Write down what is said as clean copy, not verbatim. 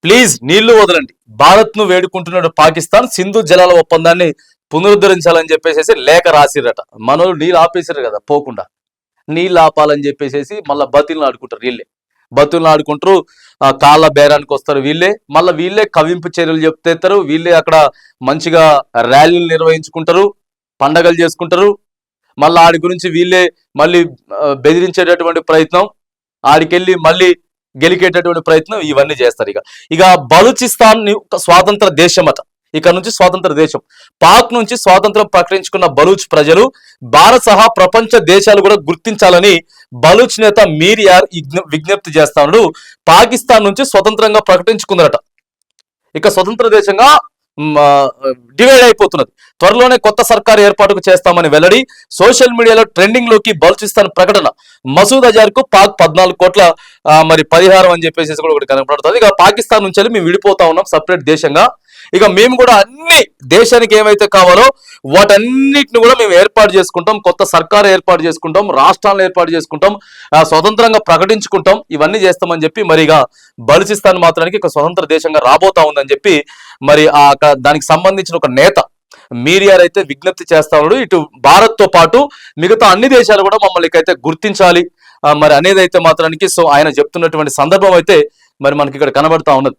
Please నీళ్లు వదలండి. భారత్ ను వేడుకుంటున్నాడు పాకిస్తాన్, సింధు జలాల ఒప్పందాన్ని పునరుద్ధరించాలని చెప్పేసి లేఖ రాసిరట. మనోళ్ళు నీళ్ళు ఆపేసారు కదా పోకుండా, నీళ్ళు ఆపాలని చెప్పేసి మళ్ళీ బతిలు ఆడుకుంటారు వీళ్ళే, బతులు ఆడుకుంటారు. కాళ్ళ బేరానికి వస్తారు వీళ్ళే, మళ్ళీ వీళ్ళే కవింపు చర్యలు చెప్తేస్తారు వీళ్ళే. అక్కడ మంచిగా ర్యాలీలు నిర్వహించుకుంటారు, పండగలు చేసుకుంటారు. మళ్ళీ ఆడి గురించి వీళ్ళే మళ్ళీ బెదిరించేటటువంటి ప్రయత్నం, ఆడికెళ్ళి మళ్ళీ గెలికేటటువంటి ప్రయత్నం, ఇవన్నీ చేస్తారు. ఇక బలూచిస్తాన్ స్వాతంత్ర దేశం అట, ఇక్కడ నుంచి స్వాతంత్ర దేశం. పాక్ నుంచి స్వాతంత్రం ప్రకటించుకున్న బలూచ్ ప్రజలు భారత్ సహా ప్రపంచ దేశాలు కూడా గుర్తించాలని బలూచ్ నేత మీర్ యార్ విజ్ఞప్తి చేస్తా ఉన్నాడు. పాకిస్తాన్ నుంచి స్వతంత్రంగా ప్రకటించుకుందరట, ఇక స్వతంత్ర దేశంగా డివైడ్ అయిపోతున్నది. త్వరలోనే కొత్త సర్కారు ఏర్పాటుకు చేస్తామని వెల్లడి. సోషల్ మీడియాలో ట్రెండింగ్ లోకి బలూచిస్తాన్ ప్రకటన. మసూద్ అజార్ కు పాక్ 14 కోట్ల మరి పరిహారం అని చెప్పేసి కూడా ఒకటి కనపడుతుంది. ఇక పాకిస్తాన్ నుంచి మేము విడిపోతా ఉన్నాం సపరేట్ దేశంగా. ఇక మేము కూడా అన్ని దేశానికి ఏమైతే కావాలో వాటన్నిటిని కూడా మేము ఏర్పాటు చేసుకుంటాం, కొత్త సర్కారు ఏర్పాటు చేసుకుంటాం, రాష్ట్రాలను ఏర్పాటు చేసుకుంటాం, స్వతంత్రంగా ప్రకటించుకుంటాం, ఇవన్నీ చేస్తామని చెప్పి మరి ఇక బలూచిస్తాన్ మాత్రానికి ఇక స్వతంత్ర దేశంగా రాబోతా ఉందని చెప్పి మరి దానికి సంబంధించిన ఒక నేత మీర్ యార్ అయితే విజ్ఞప్తి చేస్తా ఉన్నాడు. ఇటు భారత్ తో పాటు మిగతా అన్ని దేశాలు కూడా మమ్మల్ని అయితే గుర్తించాలి మరి అనేది అయితే మాత్రానికి సో ఆయన చెప్తున్నటువంటి సందర్భం అయితే మరి మనకి ఇక్కడ కనబడతా ఉన్నది.